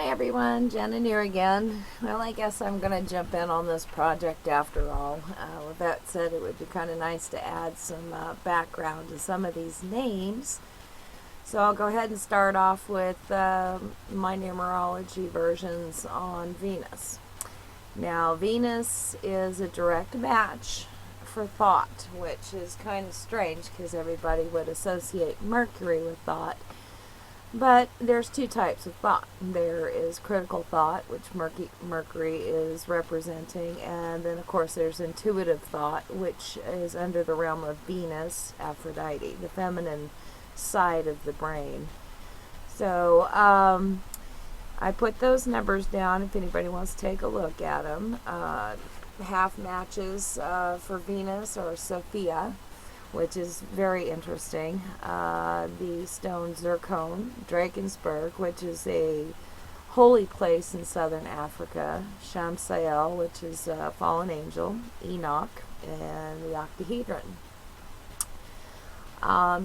Hi everyone, Jen here again. Well, I guess I'm going to jump in on this project after all. With that said, it would be kind of nice to add some background to some of these names. So I'll go ahead and start off with my numerology versions on Venus. Now, Venus is a direct match for thought, which is kind of strange because everybody would associate Mercury with thought. But there's two types of thought. There is critical thought, which Mercury is representing, and then of course there's intuitive thought, which is under the realm of Venus, Aphrodite, the feminine side of the brain. So I put those numbers down if anybody wants to take a look at them. Half matches for Venus are Sophia, which is very interesting. The stone zircon, Drakensberg, which is a holy place in southern Africa, Shamsael, which is a fallen angel, Enoch, and the octahedron.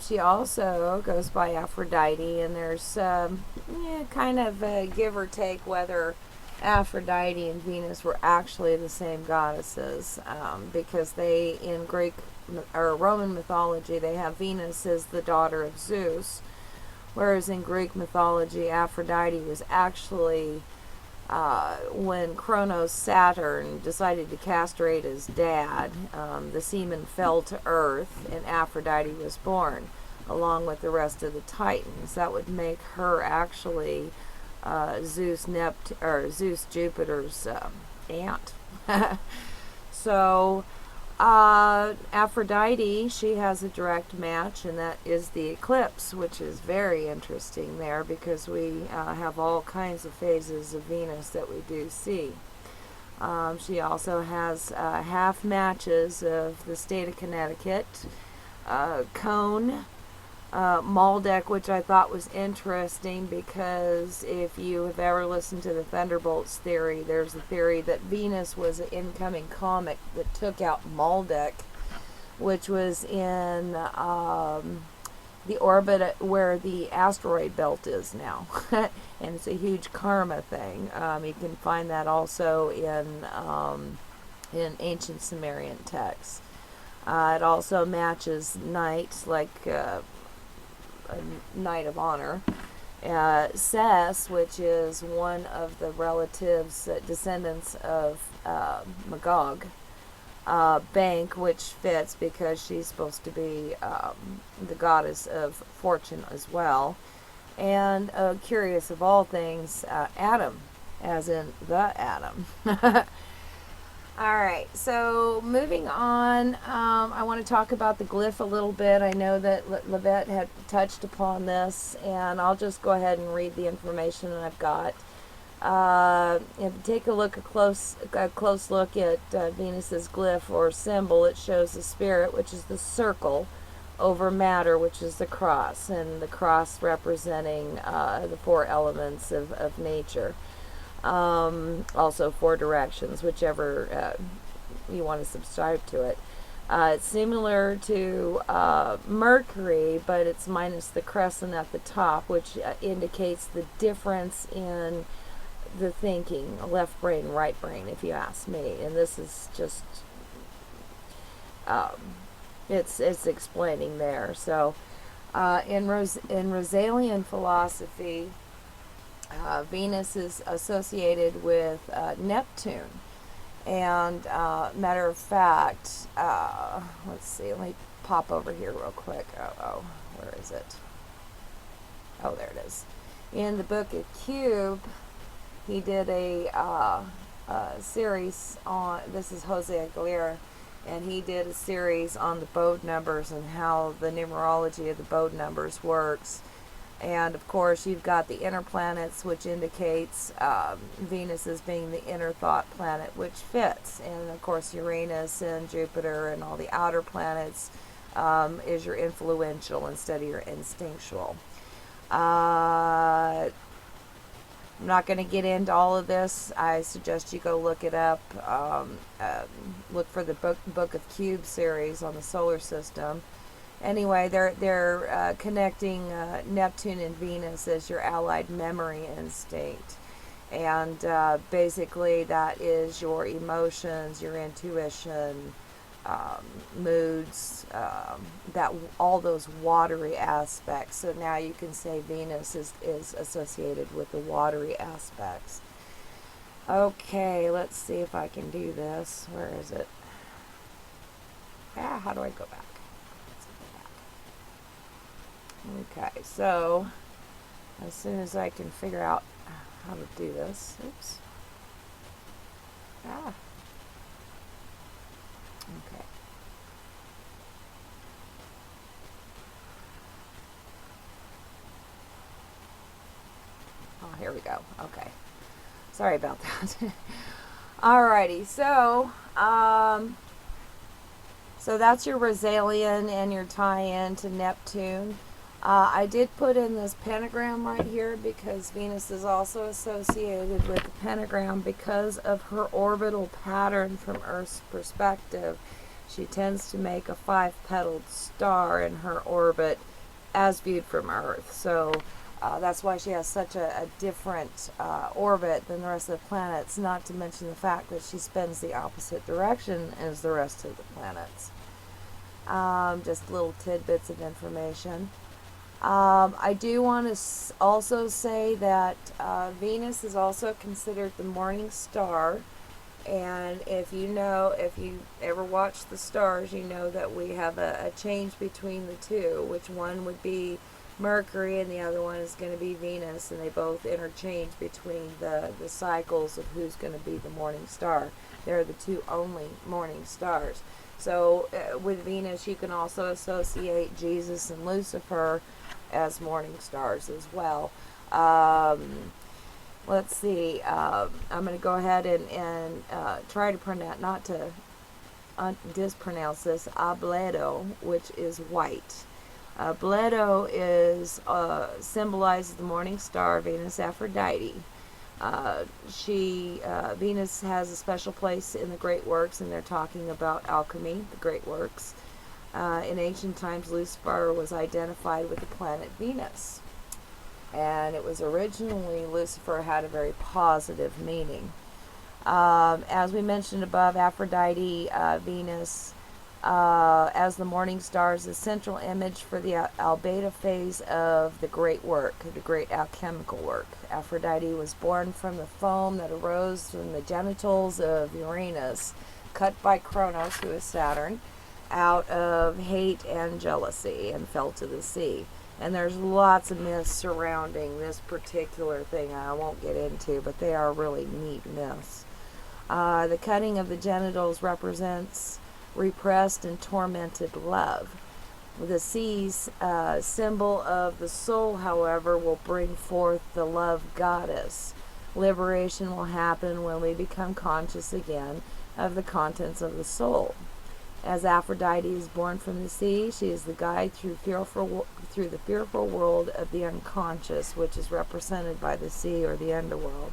She also goes by Aphrodite, and there's kind of a give or take whether Aphrodite and Venus were actually the same goddesses, because they, in Greek or Roman mythology, they have Venus as the daughter of Zeus, whereas in Greek mythology, Aphrodite was actually, when Kronos Saturn decided to castrate his dad, the semen fell to earth and Aphrodite was born, along with the rest of the Titans. That would make her actually Zeus Jupiter's aunt. So Aphrodite, she has a direct match, and that is the eclipse, which is very interesting there because we have all kinds of phases of Venus that we do see. She also has half matches of the state of Connecticut, Cone, Maldek, which I thought was interesting because if you have ever listened to the Thunderbolts theory, there's a theory that Venus was an incoming comet that took out Maldek, which was in the orbit where the asteroid belt is now. And it's a huge karma thing. You can find that also in ancient Sumerian texts. It also matches knights, like a Knight of Honor. Sess, which is one of the relatives, descendants of Magog. Bank, which fits because she's supposed to be the goddess of fortune as well. And curious of all things, Adam, as in the Adam. Alright, so moving on, I want to talk about the glyph a little bit. I know that Levette had touched upon this, and I'll just go ahead and read the information that I've got. If you take a close look at Venus's glyph or symbol, it shows the spirit, which is the circle, over matter, which is the cross, and the cross representing the four elements of nature. Also four directions, whichever you want to subscribe to it. It's similar to Mercury, but it's minus the crescent at the top, which indicates the difference in the thinking, left brain, right brain, if you ask me. And this is just, it's explaining there. So in Rosalian philosophy, Venus is associated with Neptune, and matter of fact, let's see, let me pop over here real quick. Where is it? Oh, there it is. In the book of Cube, he did a series on, this is Jose Aguilera, and he did a series on the Bode numbers and how the numerology of the Bode numbers works. And of course you've got the inner planets, which indicates Venus as being the inner thought planet, which fits. And of course Uranus and Jupiter and all the outer planets is your influential instead of your instinctual. I'm not going to get into all of this. I suggest you go look it up. Look for the Book of Cube series on the solar system. Anyway, they're connecting Neptune and Venus as your allied memory instinct. And basically that is your emotions, your intuition, moods, that all those watery aspects. So now you can say Venus is associated with the watery aspects. Okay, let's see if I can do this. Where is it? How do I go back? Okay, so as soon as I can figure out how to do this. Oops. Okay. Oh, here we go. Okay. Sorry about that. Alrighty, so that's your Rosalian and your tie-in to Neptune. I did put in this pentagram right here because Venus is also associated with the pentagram because of her orbital pattern from Earth's perspective. She tends to make a 5-petaled star in her orbit as viewed from Earth. So that's why she has such a different orbit than the rest of the planets, not to mention the fact that she spins the opposite direction as the rest of the planets. Just little tidbits of information. I do want to also say that Venus is also considered the morning star. And if you ever watch the stars, you know that we have a change between the two, which one would be Mercury and the other one is going to be Venus, and they both interchange between the cycles of who's going to be the morning star. They're the two only morning stars. So with Venus, you can also associate Jesus and Lucifer as morning stars as well. Let's see. I'm going to go ahead and try to pronounce, not to dispronounce this, Abledo, which is white. Bledo is symbolizes the morning star, Venus Aphrodite. Venus has a special place in the great works, and they're talking about alchemy, the great works. In ancient times, Lucifer was identified with the planet Venus, and it was originally, Lucifer had a very positive meaning. As we mentioned above, Aphrodite, Venus, as the morning star is the central image for the albedo phase of the great work, the great alchemical work. Aphrodite was born from the foam that arose from the genitals of Uranus, cut by Kronos, who is Saturn, out of hate and jealousy, and fell to the sea. And there's lots of myths surrounding this particular thing I won't get into, but they are really neat myths. The cutting of the genitals represents repressed and tormented love. The sea's symbol of the soul, however, will bring forth the love goddess. Liberation will happen when we become conscious again of the contents of the soul. As Aphrodite is born from the sea, she is the guide through the fearful world of the unconscious, which is represented by the sea or the underworld.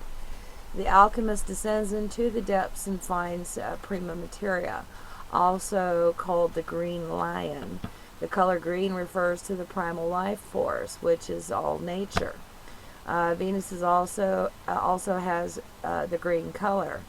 The alchemist descends into the depths and finds prima materia, also called the green lion. The color green refers to the primal life force, which is all nature. Venus is also has the green color.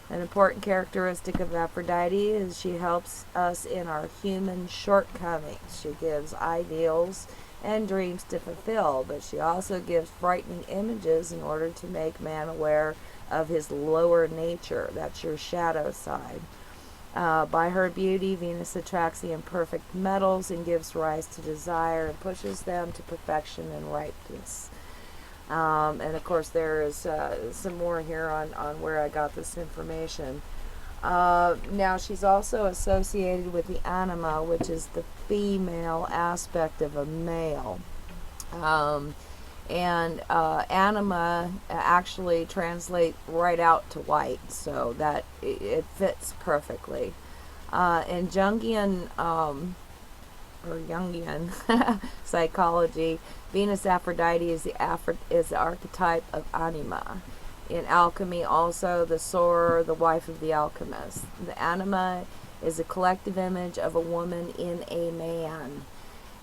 An important characteristic of Aphrodite is she helps us in our human shortcomings. She gives ideals and dreams to fulfill, but she also gives frightening images in order to make man aware of his lower nature. That's your shadow side. By her beauty, Venus attracts the imperfect metals and gives rise to desire and pushes them to perfection and ripeness. And of course there is some more here on where I got this information. Now she's also associated with the anima, which is the female aspect of a male. And anima actually translate right out to white, so that it fits perfectly. In Jungian psychology, Venus Aphrodite is the archetype of anima. In alchemy, also the sower, the wife of the alchemist. The anima is a collective image of a woman in a man.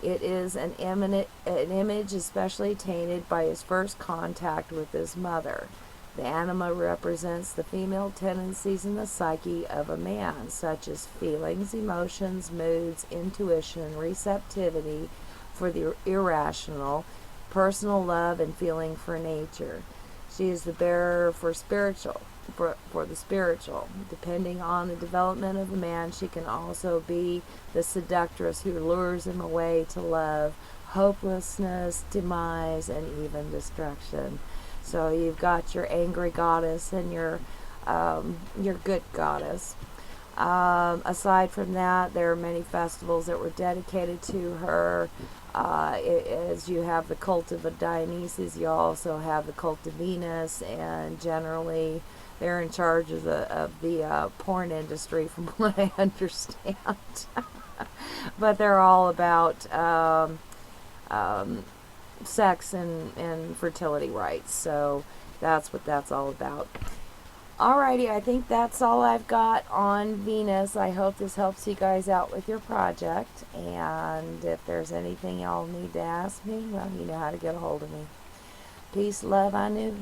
It is an image especially tainted by his first contact with his mother. The anima represents the female tendencies in the psyche of a man, such as feelings, emotions, moods, intuition, receptivity for the irrational, personal love, and feeling for nature. She is the bearer for the spiritual. Depending on the development of a man, she can also be the seductress who lures him away to love, hopelessness, demise, and even destruction. So you've got your angry goddess and your good goddess. Aside from that, there are many festivals that were dedicated to her. As you have the cult of Dionysus, you also have the cult of Venus, and generally they're in charge of the porn industry, from what I understand. But they're all about sex and fertility rights, so that's what that's all about. Alrighty, I think that's all I've got on Venus. I hope this helps you guys out with your project, and if there's anything y'all need to ask me, well, you know how to get a hold of me. Peace, love, I knew.